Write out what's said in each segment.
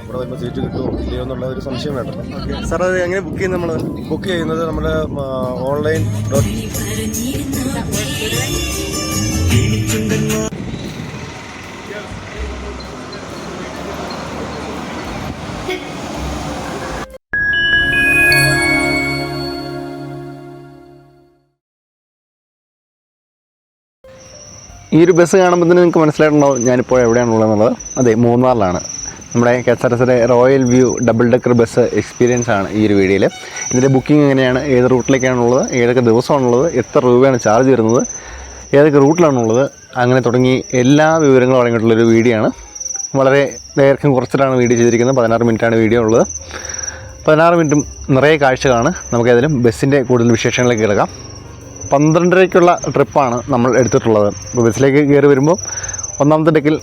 ഇവിടെ വരുമ്പോൾ സീറ്റ് കിട്ടുമോ ഇല്ലയോ എന്നുള്ള ഒരു സംശയം വേണ്ട. സാർ അത് എങ്ങനെ ബുക്ക് ചെയ്യുന്നത്? നമ്മൾ ബുക്ക് ചെയ്യുന്നത് നമ്മുടെ ഓൺലൈൻ ഈ ഒരു ബസ് കാണുമ്പോൾ തന്നെ നിങ്ങൾക്ക് മനസ്സിലായിട്ടുണ്ടാവും ഞാനിപ്പോൾ എവിടെയാണുള്ളതെന്നുള്ളത്. അതെ, മൂന്നാറിലാണ്. നമ്മുടെ KSRTCയുടെ royal view double decker bus experience ആണ് ഈ ഒരു വീഡിയോയിൽ. ഇതിൻ്റെ ബുക്കിംഗ് എങ്ങനെയാണ്, ഏത് റൂട്ടിലേക്കാണുള്ളത്, ഏതൊക്കെ ദിവസമാണുള്ളത്, എത്ര രൂപയാണ് ചാർജ് വരുന്നത്, ഏതൊക്കെ റൂട്ടിലാണുള്ളത്, അങ്ങനെ തുടങ്ങി എല്ലാ വിവരങ്ങളും അടങ്ങിയിട്ടുള്ളൊരു വീഡിയോ ആണ്. വളരെ ദൈർഘ്യം കുറച്ചിട്ടാണ് വീഡിയോ ചെയ്തിരിക്കുന്നത്. 16 മിനിറ്റാണ് വീഡിയോ ഉള്ളത്. 16 മിനിറ്റും നിറയെ കാഴ്ചകളാണ്. നമുക്കേതായാലും ബസ്സിൻ്റെ കൂടുതൽ വിശേഷങ്ങളിലേക്ക് കിടക്കാം. 12:30-ക്കുള്ള ട്രിപ്പാണ് നമ്മൾ എടുത്തിട്ടുള്ളത്. അപ്പോൾ ബസ്സിലേക്ക് കയറി വരുമ്പോൾ ഒന്നാമത്തെ ഡെക്കിൽ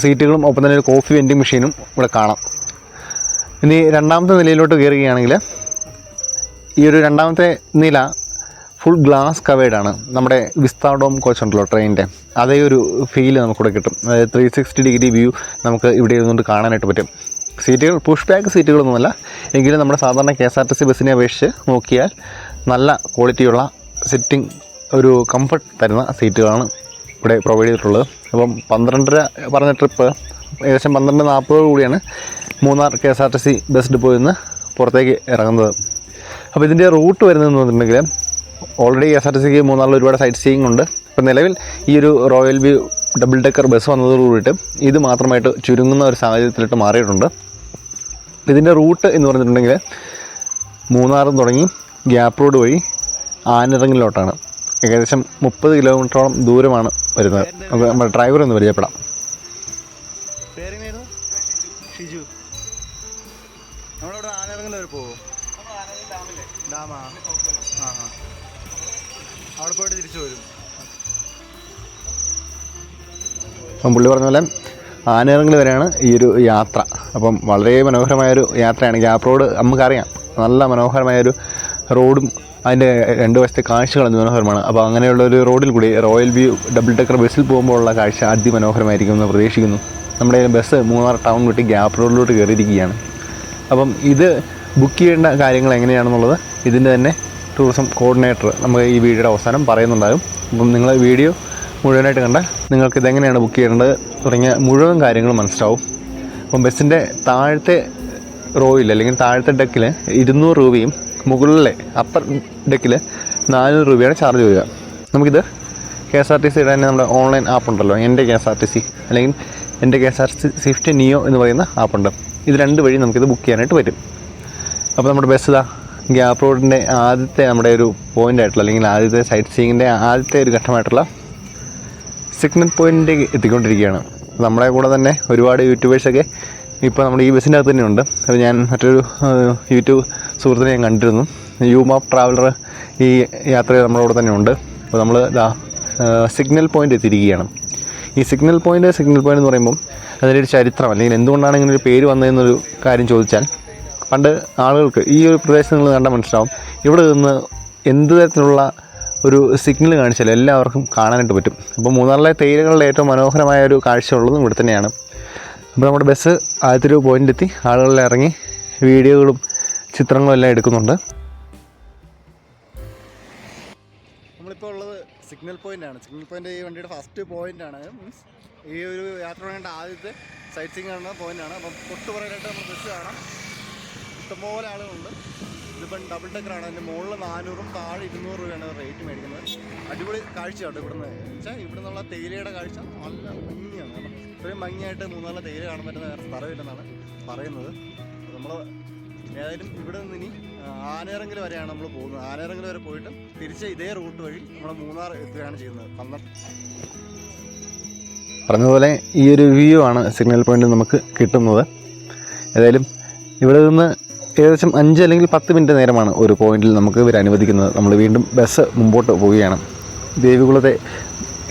സീറ്റുകളും ഒപ്പം തന്നെ ഒരു കോഫി വെൻഡിങ് മെഷീനും ഇവിടെ കാണാം. ഇനി രണ്ടാമത്തെ നിലയിലോട്ട് കയറുകയാണെങ്കിൽ ഈ ഒരു രണ്ടാമത്തെ നില ഫുൾ ഗ്ലാസ് കവേഡാണ്. നമ്മുടെ വിസ്താഡോം കോച്ച് ഉണ്ടല്ലോ ട്രെയിനിൻ്റെ, അതേ ഒരു ഫീൽ നമുക്കിവിടെ കിട്ടും. അതായത് 360 ഡിഗ്രി വ്യൂ നമുക്ക് ഇവിടെ ഇരുന്നുകൊണ്ട് കാണാനായിട്ട് പറ്റും. സീറ്റുകൾ പുഷ് ബാക്ക് സീറ്റുകളൊന്നുമല്ല, എങ്കിലും നമ്മുടെ സാധാരണ KSRTC ബസ്സിനെ അപേക്ഷിച്ച് നോക്കിയാൽ നല്ല ക്വാളിറ്റിയുള്ള സിറ്റിംഗ് ഒരു കംഫർട്ട് തരുന്ന സീറ്റുകളാണ് ഇവിടെ പ്രൊവൈഡ് ചെയ്തിട്ടുള്ളത്. അപ്പം 12:30 പറഞ്ഞ ട്രിപ്പ് ഏകദേശം 12:40 കൂടിയാണ് മൂന്നാർ KSRTC ബസ് ഡിപ്പോയിൽ നിന്ന് പുറത്തേക്ക് ഇറങ്ങുന്നത്. അപ്പോൾ ഇതിൻ്റെ റൂട്ട് വരുന്നതെന്ന് പറഞ്ഞിട്ടുണ്ടെങ്കിൽ ഓൾറെഡി KSRTCക്ക് മൂന്നാറിൽ ഒരുപാട് സൈറ്റ് സീയിങ് ഉണ്ട്. ഇപ്പോൾ നിലവിൽ ഈ ഒരു royal view double decker bus വന്നതോടുകൂടിയിട്ട് ഇത് മാത്രമായിട്ട് ചുരുങ്ങുന്ന ഒരു സാഹചര്യത്തിലിട്ട് മാറിയിട്ടുണ്ട്. ഇതിൻ്റെ റൂട്ട് എന്ന് പറഞ്ഞിട്ടുണ്ടെങ്കിൽ മൂന്നാറിൽ തുടങ്ങി ഗ്യാപ്പ് റോഡ് വഴി ആനിറങ്ങിലോട്ടാണ്. ഏകദേശം 30 കിലോമീറ്ററോളം ദൂരമാണ് വരുന്നത്. നമുക്ക് നമ്മുടെ ഡ്രൈവർ ഒന്ന് പരിചയപ്പെടാം. ഷിജു, നമ്മളിവിടെ ആനിറങ്ങിൽ വരെ പോകുമോ? ഡാമാ? ആ, അവിടെ പോയിട്ട് തിരിച്ചു വരും. അപ്പം പുള്ളി പറഞ്ഞ പോലെ ആനിറങ്ങിൽ വരെയാണ് ഈ ഒരു യാത്ര. അപ്പം വളരെ മനോഹരമായൊരു യാത്രയാണ്. ഗ്യാപ്പ് റോഡ് നമുക്കറിയാം, നല്ല മനോഹരമായൊരു റോഡും അതിൻ്റെ രണ്ട് വശത്തെ കാഴ്ചകൾ മനോഹരമാണ്. അപ്പോൾ അങ്ങനെയുള്ളൊരു റോഡിൽ കൂടി റോയൽ വ്യൂ ഡബിൾ ഡെക്കർ ബസ്സിൽ പോകുമ്പോഴുള്ള കാഴ്ച അതിമനോഹരമായിരിക്കും എന്ന് പ്രതീക്ഷിക്കുന്നു. നമ്മുടെ ബസ് മൂന്നാർ ടൗൺ വിട്ട് ഗ്യാപ്പ് റോഡിലോട്ട് കയറിയിരിക്കുകയാണ്. അപ്പം ഇത് ബുക്ക് ചെയ്യേണ്ട കാര്യങ്ങൾ എങ്ങനെയാണെന്നുള്ളത് ഇതിൻ്റെ തന്നെ ടൂറിസം കോർഡിനേറ്റർ നമുക്ക് ഈ വീഡിയോയുടെ അവസാനം പറയുന്നുണ്ടാകും. അപ്പം നിങ്ങൾ വീഡിയോ മുഴുവനായിട്ട് കണ്ടാൽ നിങ്ങൾക്ക് ഇതെങ്ങനെയാണ് ബുക്ക് ചെയ്യേണ്ടത് തുടങ്ങിയ മുഴുവൻ കാര്യങ്ങളും മനസ്സിലാവും. അപ്പം ബസ്സിൻ്റെ താഴത്തെ റോയിൽ അല്ലെങ്കിൽ താഴത്തെ ഡെക്കിൽ 200 രൂപയും മുകളിലെ അപ്പർ ഡെക്കിൽ 400 രൂപയാണ് ചാർജ് വരിക. നമുക്കിത് KSRTCയുടെ തന്നെ നമ്മുടെ ഓൺലൈൻ ആപ്പ് ഉണ്ടല്ലോ, എൻ്റെ KSRTC അല്ലെങ്കിൽ എൻ്റെ KSRTC സ്വിഫ്റ്റ് നിയോ എന്ന് പറയുന്ന ആപ്പുണ്ട്. ഇത് 2 വഴി നമുക്കിത് ബുക്ക് ചെയ്യാനായിട്ട് പറ്റും. അപ്പോൾ നമ്മുടെ ബസ് ഇതാ ഗ്യാപ്പ് റോഡിൻ്റെ ആദ്യത്തെ നമ്മുടെ ഒരു പോയിൻ്റ് ആയിട്ടുള്ള അല്ലെങ്കിൽ ആദ്യത്തെ സൈറ്റ് സീയിങ്ങിൻ്റെ ആദ്യത്തെ ഒരു ഘട്ടമായിട്ടുള്ള സിഗ്നൽ പോയിൻറ്റിലേക്ക് എത്തിക്കൊണ്ടിരിക്കുകയാണ്. നമ്മുടെ കൂടെ തന്നെ ഒരുപാട് യൂട്യൂബേഴ്സൊക്കെ ഇപ്പോൾ നമ്മുടെ ഈ ബസ്സിൻ്റെ അകത്ത് തന്നെയുണ്ട്. അപ്പോൾ ഞാൻ മറ്റൊരു യൂട്യൂബ് സുഹൃത്തിനെ ഞാൻ കണ്ടിരുന്നു, യൂമാപ്പ് ട്രാവലർ ഈ യാത്രയിൽ നമ്മുടെ കൂടെ തന്നെ ഉണ്ട്. അപ്പോൾ നമ്മൾ സിഗ്നൽ പോയിൻ്റ് എത്തിയിരിക്കുകയാണ്. ഈ സിഗ്നൽ പോയിൻ്റ് എന്ന് പറയുമ്പം അതിൻ്റെ ഒരു ചരിത്രം അല്ലെങ്കിൽ എന്തുകൊണ്ടാണ് ഇങ്ങനെ ഒരു പേര് വന്നതെന്നൊരു കാര്യം ചോദിച്ചാൽ, പണ്ട് ആളുകൾക്ക് ഈ ഒരു പ്രദേശത്ത് നിങ്ങൾ കണ്ടാൽ മനസ്സിലാവും, ഇവിടെ നിന്ന് എന്ത് തരത്തിലുള്ള ഒരു സിഗ്നൽ കാണിച്ചാൽ എല്ലാവർക്കും കാണാനായിട്ട് പറ്റും. അപ്പോൾ മൂന്നാറിലെ തേയിലകളുടെ ഏറ്റവും മനോഹരമായ ഒരു കാഴ്ച ഉള്ളതും ഇവിടെ തന്നെയാണ്. അപ്പോൾ നമ്മുടെ ബസ് ആദ്യത്തെ ഒരു പോയിൻ്റെത്തി ആളുകളിൽ ഇറങ്ങി വീഡിയോകളും ചിത്രങ്ങളും എല്ലാം എടുക്കുന്നുണ്ട്. നമ്മളിപ്പോൾ ഉള്ളത് സിഗ്നൽ പോയിൻ്റാണ്. സിഗ്നൽ പോയിൻ്റ് ഈ വണ്ടിയുടെ ഫസ്റ്റ് പോയിൻ്റാണ്. മീൻസ് ഈ ഒരു യാത്ര വേണ്ട ആദ്യത്തെ സൈറ്റ് സീയിങ് കാണുന്ന പോയിൻ്റാണ്. അപ്പം തൊട്ടുപുറകിലായിട്ട് നമ്മൾ ബസ് കാണാം. ഇഷ്ടംപോലെ ആളുകളുണ്ട്. ഇതിപ്പം ഡബിൾ ഡെക്കറാണ്. അതിൻ്റെ മുകളിൽ 400 താഴെ 200 രൂപയാണ് റേറ്റ് മേടിക്കുന്നത്. അടിപൊളി കാഴ്ചയുണ്ട് ഇവിടുന്ന്. വെച്ചാൽ ഇവിടെ നിന്നുള്ള തേയിലയുടെ കാഴ്ച നല്ല ഭംഗിയാണ്. കാരണം ഇത്രയും ഭംഗിയായിട്ട് മൂന്നാറിലെ തേയില കാണാൻ പറ്റുന്ന വേറെ സ്ഥലമില്ലെന്നാണ് പറയുന്നത്. നമ്മൾ ഏതായാലും ഇവിടെ നിന്ന് ഇനി ആനയിറങ്ങൽ വരെയാണ് നമ്മൾ പോകുന്നത്. ആനയിറങ്ങൽ വരെ പോയിട്ട് തിരിച്ച് ഇതേ റൂട്ട് വഴി നമ്മൾ മൂന്നാർ എത്തുകയാണ് ചെയ്യുന്നത്. പറഞ്ഞതുപോലെ ഈ ഒരു വ്യൂ ആണ് സിഗ്നൽ പോയിൻ്റ് നമുക്ക് കിട്ടുന്നത്. ഏതായാലും ഇവിടെ നിന്ന് ഏകദേശം 5 അല്ലെങ്കിൽ 10 മിനിറ്റ് നേരമാണ് ഒരു പോയിന്റിൽ നമുക്ക് ഇവർ അനുവദിക്കുന്നത്. നമ്മൾ വീണ്ടും ബസ് മുമ്പോട്ട് പോവുകയാണ്. ദേവികുളത്തെ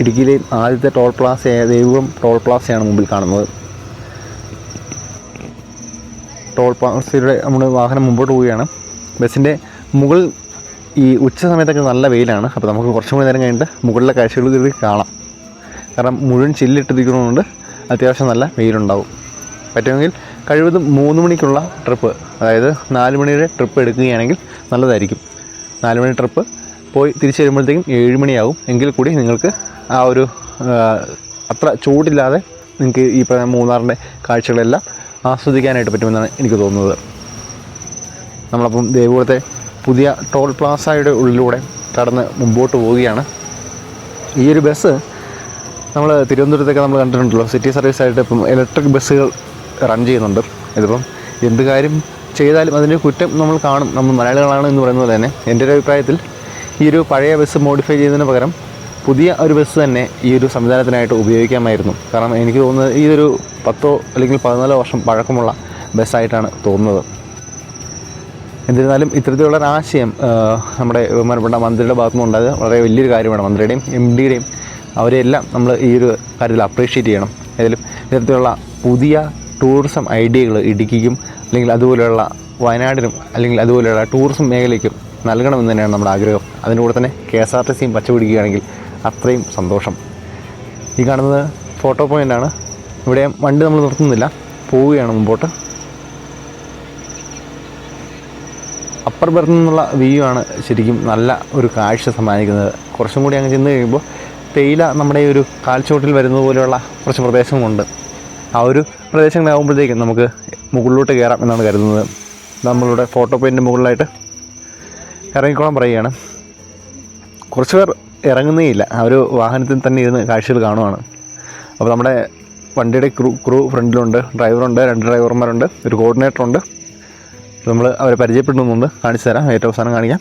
ഇടുക്കിയിലെയും ആദ്യത്തെ ടോൾ പ്ലാസയായ ദേവികുളം ടോൾ പ്ലാസയാണ് മുമ്പിൽ കാണുന്നത്. ടോൾ പ്ലാസയുടെ നമ്മൾ വാഹനം മുമ്പോട്ട് പോവുകയാണ്. ബസ്സിൻ്റെ മുകൾ ഈ ഉച്ച സമയത്തൊക്കെ നല്ല വെയിലാണ്. അപ്പോൾ നമുക്ക് കുറച്ചും കൂടി നേരം കഴിഞ്ഞിട്ട് മുകളിലെ കാഴ്ചകൾ കയറി കാണാം. കാരണം മുഴുവൻ ചില്ലിട്ടിരിക്കുന്നതുകൊണ്ട് അത്യാവശ്യം നല്ല വെയിലുണ്ടാവും. പറ്റുമെങ്കിൽ കഴിവതും 3 മണിക്കുള്ള ട്രിപ്പ്, അതായത് 4 മണിയുടെ ട്രിപ്പ് എടുക്കുകയാണെങ്കിൽ നല്ലതായിരിക്കും. 4 മണി ട്രിപ്പ് പോയി തിരിച്ച് വരുമ്പോഴത്തേക്കും 7 മണിയാവും. എങ്കിൽ കൂടി നിങ്ങൾക്ക് ആ ഒരു അത്ര ചൂടില്ലാതെ നിങ്ങൾക്ക് ഈ പറഞ്ഞ മൂന്നാറിൻ്റെ കാഴ്ചകളെല്ലാം ആസ്വദിക്കാനായിട്ട് പറ്റുമെന്നാണ് എനിക്ക് തോന്നുന്നത്. നമ്മളപ്പം ദേവികുളത്തെ പുതിയ ടോൾ പ്ലാസയുടെ ഉള്ളിലൂടെ കടന്ന് മുമ്പോട്ട് പോവുകയാണ്. ഈ ഒരു ബസ് നമ്മൾ തിരുവനന്തപുരത്തൊക്കെ നമ്മൾ കണ്ടിട്ടുണ്ടല്ലോ, സിറ്റി സർവീസായിട്ട് ഇപ്പം ഇലക്ട്രിക് ബസ്സുകൾ റൺ ചെയ്യുന്നുണ്ട്. ഇതിപ്പം എന്ത് കാര്യം ചെയ്താലും അതിൻ്റെ കുറ്റം നമ്മൾ കാണും, നമ്മൾ മലയാളികളാണ് എന്ന് പറയുന്നത് തന്നെ. എൻ്റെ ഒരു അഭിപ്രായത്തിൽ ഈ ഒരു പഴയ ബസ് മോഡിഫൈ ചെയ്യുന്നതിന് പകരം പുതിയ ഒരു ബസ് തന്നെ ഈ ഒരു സംവിധാനത്തിനായിട്ട് ഉപയോഗിക്കാമായിരുന്നു. കാരണം എനിക്ക് തോന്നുന്നത് ഇതൊരു 10 അല്ലെങ്കിൽ 14 വർഷം പഴക്കമുള്ള ബസ്സായിട്ടാണ് തോന്നുന്നത്. എന്നിരുന്നാലും ഇത്തരത്തിലുള്ള ആശയം നമ്മുടെ ബഹുമാനപ്പെട്ട മന്ത്രിയുടെ ഭാഗത്തുനിന്ന് ഉണ്ടായത് വളരെ വലിയൊരു കാര്യമാണ്. മന്ത്രിയുടെയും MD-യുടെയും അവരെല്ലാം നമ്മൾ ഈ ഒരു കാര്യത്തിൽ അപ്രീഷിയേറ്റ് ചെയ്യണം. ഏതായാലും ഇത്തരത്തിലുള്ള പുതിയ ടൂറിസം ഐഡിയകൾ ഇടുക്കിക്കും അല്ലെങ്കിൽ അതുപോലെയുള്ള വയനാടിനും അല്ലെങ്കിൽ അതുപോലെയുള്ള ടൂറിസം മേഖലയ്ക്കും നൽകണമെന്ന് തന്നെയാണ് നമ്മുടെ ആഗ്രഹം. അതിൻ്റെ കൂടെ തന്നെ KSRTCയും പച്ചപിടിക്കുകയാണെങ്കിൽ അത്രയും സന്തോഷം. ഈ കാണുന്നത് ഫോട്ടോ പോയിൻ്റാണ്. ഇവിടെ വണ്ടി നമ്മൾ നിർത്തുന്നില്ല, പോവുകയാണ് മുമ്പോട്ട്. അപ്പർ ബർത്തിൽ നിന്നുള്ള വ്യൂ ആണ് ശരിക്കും നല്ല ഒരു കാഴ്ച സമ്മാനിക്കുന്നത്. കുറച്ചും കൂടി അങ്ങ് ചെന്ന് കഴിയുമ്പോൾ തേയില നമ്മുടെ ഈ ഒരു കാൽച്ചോട്ടിൽ വരുന്നത് പോലെയുള്ള കുറച്ച് പ്രദേശങ്ങളുണ്ട്. ആ ഒരു പ്രദേശങ്ങളാകുമ്പോഴത്തേക്കും നമുക്ക് മുകളിലോട്ട് കയറാം എന്നാണ് കരുതുന്നത്. നമ്മളുടെ ഫോട്ടോ പോയിൻ്റിൻ്റെ മുകളിലായിട്ട് ഇറങ്ങിക്കോളാൻ പറയുകയാണ്. കുറച്ച് പേർ ഇറങ്ങുന്നേ ഇല്ല, ആ ഒരു വാഹനത്തിൽ തന്നെ ഇരുന്ന് കാഴ്ചകൾ കാണുവാണ്. അപ്പോൾ നമ്മുടെ വണ്ടിയുടെ ക്രൂ ഫ്രണ്ടിലുണ്ട്, ഡ്രൈവറുണ്ട്, 2 ഡ്രൈവർമാരുണ്ട്, ഒരു കോർഡിനേറ്ററുണ്ട്. നമ്മൾ അവരെ പരിചയപ്പെടുന്നുണ്ട്, കാണിച്ചു തരാം, ഏറ്റവും അവസാനം കാണിക്കാം.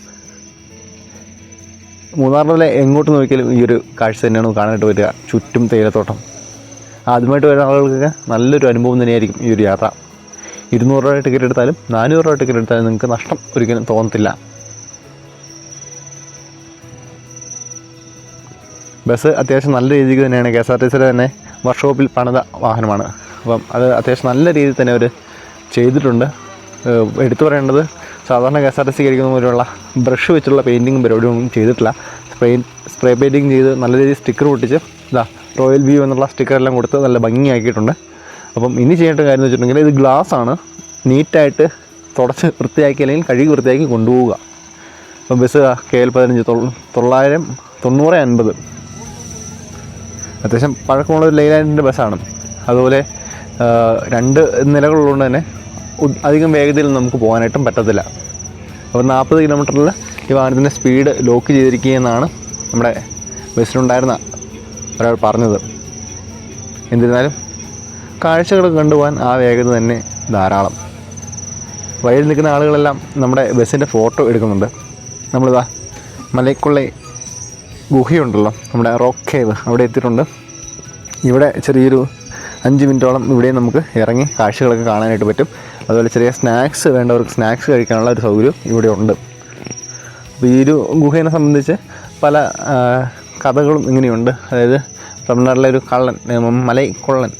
മൂന്നാറിലെ എങ്ങോട്ട് നോക്കിയാലും ഈ ഒരു കാഴ്ച തന്നെയാണ് കാണാനായിട്ട് വരിക, ചുറ്റും തേയിലത്തോട്ടം. ആദ്യമായിട്ട് വരുന്ന ആളുകൾക്ക് നല്ലൊരു അനുഭവം തന്നെയായിരിക്കും ഈ ഒരു യാത്ര. 200 രൂപ ടിക്കറ്റ് എടുത്താലും 400 രൂപ ടിക്കറ്റ് എടുത്താലും നിങ്ങൾക്ക് നഷ്ടം ഒരിക്കലും തോന്നത്തില്ല. ബസ് അത്യാവശ്യം നല്ല രീതിക്ക് തന്നെയാണ്, KSRTCയുടെ തന്നെ വർക്ക്ഷോപ്പിൽ പണിത വാഹനമാണ്. അപ്പം അത് അത്യാവശ്യം നല്ല രീതിയിൽ തന്നെ അവർ ചെയ്തിട്ടുണ്ട്. എടുത്തു പറയേണ്ടത്, സാധാരണ KSRTC കഴിക്കുന്ന പോലെയുള്ള ബ്രഷ് വെച്ചുള്ള പെയിൻറ്റിങ്ങും പരിപാടിയൊന്നും ചെയ്തിട്ടില്ല. സ്പ്രേ പെയിൻറ്റിങ് ചെയ്ത് നല്ല രീതിയിൽ സ്റ്റിക്കർ ഒട്ടിച്ച് റോയൽ വ്യൂ എന്നുള്ള സ്റ്റിക്കറെല്ലാം കൊടുത്ത് നല്ല ഭംഗിയാക്കിയിട്ടുണ്ട്. അപ്പം ഇനി ചെയ്യേണ്ട കാര്യം എന്ന് വെച്ചിട്ടുണ്ടെങ്കിൽ ഇത് ഗ്ലാസ്സാണ്, നീറ്റായിട്ട് തുടച്ച് വൃത്തിയാക്കി അല്ലെങ്കിൽ കഴുകി വൃത്തിയാക്കി കൊണ്ടുപോവുക. അപ്പം ബസ് KL15 950 അത്യാവശ്യം പഴക്കമുള്ള ഒരു ലൈലാൻഡിൻ്റെ ബസ്സാണ്. അതുപോലെ 2 നിലകളുള്ളതുകൊണ്ട് തന്നെ അധികം വേഗതയിൽ നമുക്ക് പോകാനായിട്ടും പറ്റത്തില്ല. അപ്പോൾ 40 കിലോമീറ്ററിൽ ഈ വാഹനത്തിൻ്റെ സ്പീഡ് ലോക്ക് ചെയ്തിരിക്കുകയെന്നാണ് നമ്മുടെ ബസ്സിലുണ്ടായിരുന്ന ഒരാൾ പറഞ്ഞത്. എന്നിരുന്നാലും കാഴ്ചകൾ കണ്ടുപോകാൻ ആ വേഗത തന്നെ ധാരാളം. വഴിയിൽ നിൽക്കുന്ന ആളുകളെല്ലാം നമ്മുടെ ബസ്സിൻ്റെ ഫോട്ടോ എടുക്കുന്നുണ്ട്. നമ്മളിതാ മലൈക്കുള്ളി ഗുഹയുണ്ടല്ലോ, നമ്മുടെ റോക്ക് കേവ്, അവിടെ എത്തിയിട്ടുണ്ട്. ഇവിടെ ചെറിയൊരു 5 മിനിറ്റോളം ഇവിടെ നമുക്ക് ഇറങ്ങി കാഴ്ചകളൊക്കെ കാണാനായിട്ട് പറ്റും. അതുപോലെ ചെറിയ സ്നാക്സ് വേണ്ടവർക്ക് സ്നാക്സ് കഴിക്കാനുള്ള ഒരു സൗകര്യം ഇവിടെ ഉണ്ട്. അപ്പോൾ ഈ ഒരു ഗുഹയെ സംബന്ധിച്ച് പല കഥകളും ഇങ്ങനെയുണ്ട്. അതായത് തമിഴ്നാട്ടിലെ ഒരു കള്ളൻ, മലൈക്കൊള്ളൻ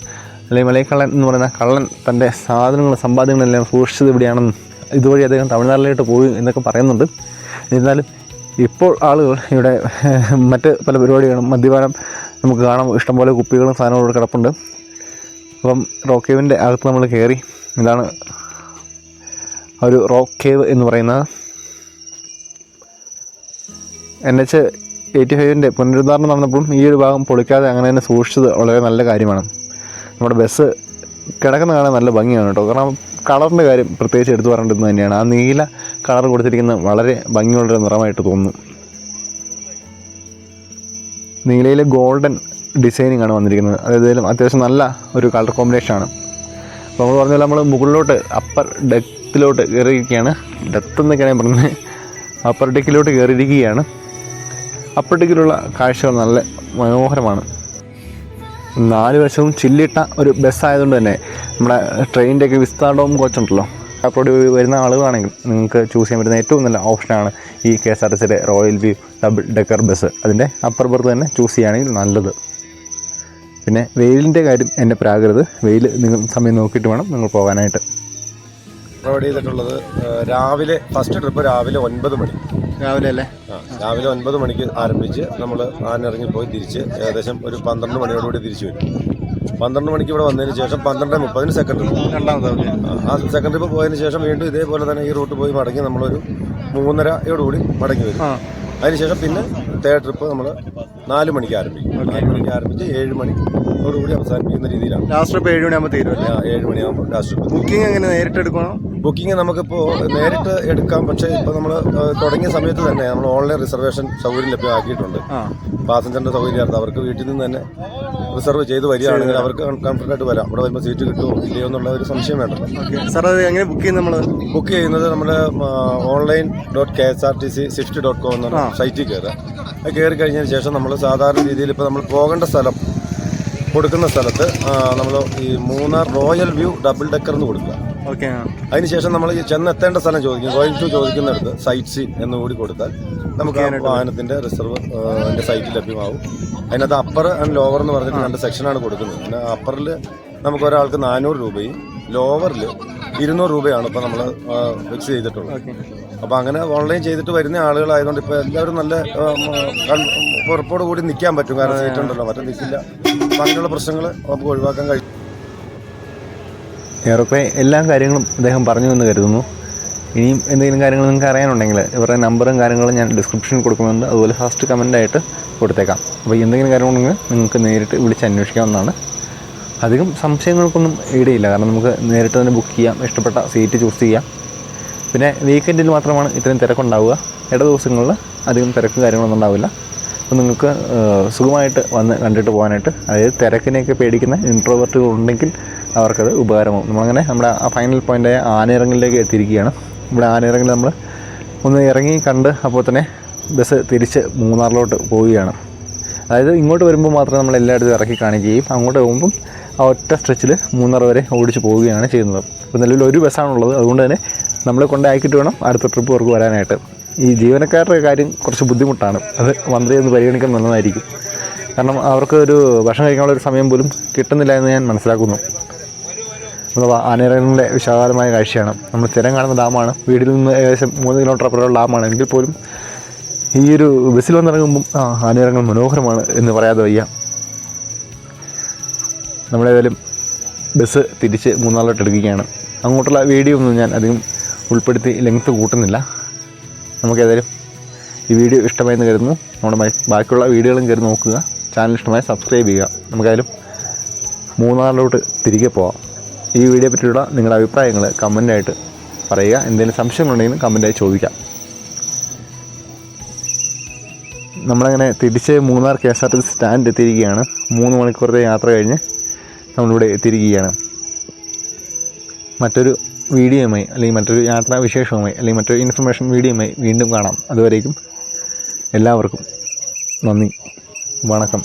അല്ലെങ്കിൽ മലൈക്കള്ളൻ എന്ന് പറയുന്ന കള്ളൻ തൻ്റെ സമ്പാദ്യങ്ങളെല്ലാം സൂക്ഷിച്ചത് ഇവിടെയാണെന്നും ഇതുവഴി അദ്ദേഹം തമിഴ്നാട്ടിലോട്ട് പോയി എന്നൊക്കെ പറയുന്നുണ്ട്. എന്നാലും ഇപ്പോൾ ആളുകൾ ഇവിടെ മറ്റ് പല പരിപാടികളും, മദ്യപാനം നമുക്ക് കാണാം, ഇഷ്ടംപോലെ കുപ്പികളും സാധനങ്ങളും ഇവിടെ കിടപ്പുണ്ട്. അപ്പം റോക്ക് കേവിൻ്റെ അകത്ത് നമ്മൾ കയറി. ഇതാണ് ഒരു റോക്ക് കേവ് എന്ന് പറയുന്നത്. NH85 പുനരുദ്ധാരണം നടന്നപ്പോഴും ഈ ഒരു ഭാഗം പൊളിക്കാതെ അങ്ങനെ തന്നെ സൂക്ഷിച്ചത് വളരെ നല്ല കാര്യമാണ്. നമ്മുടെ ബസ് കിടക്കുന്ന കാണാൻ നല്ല ഭംഗിയാണ് കേട്ടോ. കാരണം കളറിൻ്റെ കാര്യം പ്രത്യേകിച്ച് എടുത്തു പറയേണ്ടത് തന്നെയാണ്. ആ നീല കളർ കൊടുത്തിരിക്കുന്നത് വളരെ ഭംഗിയുള്ളൊരു നിറമായിട്ട് തോന്നുന്നു. നീലയിൽ ഗോൾഡൻ ഡിസൈനിങ് ആണ് വന്നിരിക്കുന്നത്. അതായത് അത്യാവശ്യം നല്ല ഒരു കളർ കോമ്പിനേഷനാണ്. അപ്പോൾ നമ്മൾ പറഞ്ഞാൽ നമ്മൾ മുകളിലോട്ട് അപ്പർ ഡെക്കിലോട്ട് കയറിയിരിക്കുകയാണ്. ഡെത്ത് എന്നൊക്കെയാണ് പറഞ്ഞത്, അപ്പർ ഡെക്കിലോട്ട് കയറിയിരിക്കുകയാണ്. അപ്പർ ഡെക്കിലുള്ള കാഴ്ചകൾ നല്ല മനോഹരമാണ്. 4 വശവും ചില്ലിട്ട ഒരു ബസ്സായതുകൊണ്ട് തന്നെ നമ്മുടെ ട്രെയിനിൻ്റെയൊക്കെ വിസ്താഡോം കോച്ചുണ്ടല്ലോ, അപ്പോഴോട് വരുന്ന ആളുകളാണെങ്കിൽ നിങ്ങൾക്ക് ചൂസ് ചെയ്യാൻ പറ്റുന്ന ഏറ്റവും നല്ല ഓപ്ഷനാണ് ഈ KSRTCയുടെ royal view double decker bus. അതിൻ്റെ അപ്പർ ബർത്ത് തന്നെ ചൂസ് ചെയ്യുകയാണെങ്കിൽ നല്ലത്. പിന്നെ വെയിലിൻ്റെ കാര്യം എന്നെ പ്രാകരുത്, വെയിൽ നിങ്ങൾ സമയം നോക്കിയിട്ട് വേണം നിങ്ങൾ പോകാനായിട്ട്. പ്രൊവൈഡ് ചെയ്തിട്ടുള്ളത് രാവിലെ ഫസ്റ്റ് ട്രിപ്പ് രാവിലെ 9 മണി. രാവിലെ അല്ലേ? രാവിലെ 9 മണിക്ക് ആരംഭിച്ച് നമ്മൾ ആനിറങ്ങിപ്പോയി തിരിച്ച് ഏകദേശം ഒരു 12 മണിയോടുകൂടി തിരിച്ചു വരും. 12 മണിക്ക് ഇവിടെ വന്നതിന് ശേഷം 12:30 സെക്കൻഡ് ട്രിപ്പ്. ആ സെക്കൻഡ് ട്രിപ്പ് പോയതിന് ശേഷം വീണ്ടും ഇതേപോലെ തന്നെ ഈ റൂട്ട് പോയി മടങ്ങി നമ്മളൊരു 3:30യോടുകൂടി മടങ്ങി വരും. അതിനുശേഷം പിന്നെ തേർഡ് ട്രിപ്പ് നമ്മൾ 4 മണിക്ക് ആരംഭിക്കും. 4 മണിക്ക് ആരംഭിച്ച് 7 മണിയോടുകൂടി അവസാനിപ്പിക്കുന്ന രീതിയിലാണ്. ലാസ്റ്റ് ട്രിപ്പ് 7 മണിയാകുമ്പോൾ തീരും. 7 മണിയാകുമ്പോൾ ലാസ്റ്റ് ട്രിപ്പ്. ബുക്കിംഗ് എങ്ങനെ നേരിട്ട് എടുക്കണം? ബുക്കിംഗ് നമുക്കിപ്പോൾ നേരിട്ട് എടുക്കാം. പക്ഷേ ഇപ്പോൾ നമ്മൾ തുടങ്ങിയ സമയത്ത് തന്നെ നമ്മൾ ഓൺലൈൻ റിസർവേഷൻ സൗകര്യം ലഭ്യമാക്കിയിട്ടുണ്ട്. പാസഞ്ചറിൻ്റെ സൗകര്യമായിരുന്നു. അവർക്ക് വീട്ടിൽ നിന്ന് തന്നെ റിസർവ് ചെയ്ത് വരികയാണെങ്കിൽ അവർക്ക് കംഫർട്ടായിട്ട് വരാം. ഇവിടെ വരുമ്പോൾ സീറ്റ് കിട്ടുമോ ഇല്ലയോ എന്നുള്ള ഒരു സംശയം വേണ്ടല്ലോ. സാർ അത് എങ്ങനെ ബുക്ക് ചെയ്യുന്നത്? നമ്മൾ ബുക്ക് ചെയ്യുന്നത് നമ്മുടെ online.ksrtc.swift.com എന്ന സൈറ്റിൽ കയറുക. അത് കയറി കഴിഞ്ഞതിന് ശേഷം നമ്മൾ സാധാരണ രീതിയിൽ ഇപ്പോൾ നമ്മൾ പോകേണ്ട സ്ഥലം കൊടുക്കുന്ന സ്ഥലത്ത് നമ്മൾ ഈ Munnar royal view double decker എന്ന് കൊടുക്കുക. അതിനുശേഷം നമ്മൾ ഈ ചെന്നെത്തേണ്ട സ്ഥലം ചോദിക്കും. റോയൽ വ്യൂ ചോദിക്കുന്നിടത്ത് സൈറ്റ് സീൻ എന്നുകൂടി കൊടുത്താൽ നമുക്ക് വാഹനത്തിൻ്റെ റിസർവ് അതിൻ്റെ സൈറ്റിൽ ലഭ്യമാവും. അതിനകത്ത് അപ്പർ ആൻഡ് ലോവർ എന്ന് പറഞ്ഞിട്ട് 2 സെക്ഷനാണ് കൊടുക്കുന്നത്. പിന്നെ അപ്പറിൽ നമുക്ക് ഒരാൾക്ക് 400 രൂപയും ലോവറിൽ 200 രൂപയാണ് ഇപ്പോൾ നമ്മൾ ഫിക്സ് ചെയ്തിട്ടുള്ളത്. അപ്പോൾ അങ്ങനെ ഓൺലൈൻ ചെയ്തിട്ട് വരുന്ന ആളുകളായതുകൊണ്ട് ഇപ്പോൾ എല്ലാവരും നല്ല ഉറപ്പോട് കൂടി നിൽക്കാൻ പറ്റും. കാരണം സീറ്റ് ഉണ്ടല്ലോ, മറ്റേ നിൽക്കില്ല. അപ്പോൾ അങ്ങനെയുള്ള പ്രശ്നങ്ങൾ നമുക്ക് ഒഴിവാക്കാൻ കഴിയും. ഏറെക്കുറെ എല്ലാ കാര്യങ്ങളും അദ്ദേഹം പറഞ്ഞു എന്ന് കരുതുന്നു. ഇനിയും എന്തെങ്കിലും കാര്യങ്ങൾ നിങ്ങൾക്ക് അറിയാനുണ്ടെങ്കിൽ ഇവരുടെ നമ്പറും കാര്യങ്ങളും ഞാൻ ഡിസ്ക്രിപ്ഷനിൽ കൊടുക്കുന്നുണ്ട്. അതുപോലെ ഫസ്റ്റ് കമൻ്റായിട്ട് കൊടുത്തേക്കാം. അപ്പോൾ എന്തെങ്കിലും കാര്യങ്ങളുണ്ടെങ്കിൽ നിങ്ങൾക്ക് നേരിട്ട് വിളിച്ച് അന്വേഷിക്കാവുന്നതാണ്. അധികം സംശയങ്ങൾക്കൊന്നും ഇടയില്ല. കാരണം നമുക്ക് നേരിട്ട് തന്നെ ബുക്ക് ചെയ്യാം, ഇഷ്ടപ്പെട്ട സീറ്റ് ചൂസ് ചെയ്യാം. പിന്നെ വീക്കെൻഡിൽ മാത്രമാണ് ഇത്രയും തിരക്കുണ്ടാവുക. ഇട ദിവസങ്ങളിൽ അധികം തിരക്കും കാര്യങ്ങളൊന്നും ഉണ്ടാവില്ല. അപ്പോൾ നിങ്ങൾക്ക് സുഖമായിട്ട് വന്ന് കണ്ടിട്ട് പോകാനായിട്ട്, അതായത് തിരക്കിനെയൊക്കെ പേടിക്കുന്ന ഇൻട്രോവേർട്ടുകൾ ഉണ്ടെങ്കിൽ അവർക്കത് ഉപകാരമാവും. നമ്മളങ്ങനെ നമ്മുടെ ആ ഫൈനൽ പോയിൻ്റായ ആനയിറങ്ങലിലേക്ക് എത്തിയിരിക്കുകയാണ്. ഇവിടെ ആനയിറങ്ങൽ നമ്മൾ ഒന്ന് ഇറങ്ങി കണ്ട് അപ്പോൾ തന്നെ ബസ് തിരിച്ച് മൂന്നാറിലോട്ട് പോവുകയാണ്. അതായത് ഇങ്ങോട്ട് വരുമ്പോൾ മാത്രമേ നമ്മൾ എല്ലായിടത്തും ഇറക്കി കാണിക്കുകയും അങ്ങോട്ട് പോകുമ്പം ആ ഒറ്റ സ്ട്രെച്ചിൽ മൂന്നാർ വരെ ഓടിച്ച് പോവുകയാണ് ചെയ്യുന്നത്. ഇപ്പോൾ നിലവിൽ ഒരു ബസ്സാണുള്ളത്. അതുകൊണ്ട് തന്നെ നമ്മളെ കൊണ്ടാക്കിയിട്ട് വേണം അടുത്ത ട്രിപ്പ് അവർക്ക് വരാനായിട്ട്. ഈ ജീവനക്കാരുടെ കാര്യം കുറച്ച് ബുദ്ധിമുട്ടാണ്. അത് മന്ത്രി ഒന്ന് പരിഗണിക്കാൻ നല്ലതായിരിക്കും. കാരണം അവർക്ക് ഒരു ഭക്ഷണം കഴിക്കാനുള്ള ഒരു സമയം പോലും കിട്ടുന്നില്ല എന്ന് ഞാൻ മനസ്സിലാക്കുന്നു. ആനയിറങ്ങലിൻ്റെ വിശാലമായ കാഴ്ചയാണ്. നമ്മൾ സ്ഥിരം കാണുന്ന ഡാമാണ്. വീട്ടിൽ നിന്ന് ഏകദേശം 3 കിലോമീറ്റർ അപ്പുറമുള്ള ഡാമാണ്. എങ്കിൽ പോലും ഈ ഒരു ബസ്സിൽ വന്നിറങ്ങുമ്പം ആനയിറങ്ങൽ മനോഹരമാണ് എന്ന് പറയാതെ വയ്യ. നമ്മളേതായാലും ബസ് തിരിച്ച് മൂന്നാറിലോട്ട് എടുക്കുകയാണ്. അങ്ങോട്ടുള്ള വീഡിയോ ഒന്നും ഞാൻ അധികം ഉൾപ്പെടുത്തി ലെങ്ത്ത് കൂട്ടുന്നില്ല. നമുക്കേതായാലും ഈ വീഡിയോ ഇഷ്ടമായെന്ന് കരുതുന്നു. നമ്മുടെ ബാക്കിയുള്ള വീഡിയോകളും കയറി നോക്കുക. ചാനൽ ഇഷ്ടമായി സബ്സ്ക്രൈബ് ചെയ്യുക. നമുക്കായാലും മൂന്നാറിലോട്ട് തിരികെ പോകാം. ഈ വീഡിയോയെ പറ്റിയുള്ള നിങ്ങളുടെ അഭിപ്രായങ്ങൾ കമൻ്റായിട്ട് പറയുക. എന്തെങ്കിലും സംശയങ്ങളുണ്ടെങ്കിലും കമൻ്റായി ചോദിക്കാം. നമ്മളങ്ങനെ തിരിച്ച് മൂന്നാർ KSRTC സ്റ്റാൻഡ് എത്തിയിരിക്കുകയാണ്. 3 മണിക്കൂറത്തെ യാത്ര കഴിഞ്ഞ് നമ്മളിവിടെ എത്തിയിരിക്കുകയാണ്. മറ്റൊരു വീഡിയോയുമായി അല്ലെങ്കിൽ മറ്റൊരു യാത്രാ വിശേഷവുമായി അല്ലെങ്കിൽ മറ്റൊരു ഇൻഫർമേഷൻ വീഡിയോയുമായി വീണ്ടും കാണാം. അതുവരേക്കും എല്ലാവർക്കും നന്ദി, വണക്കം.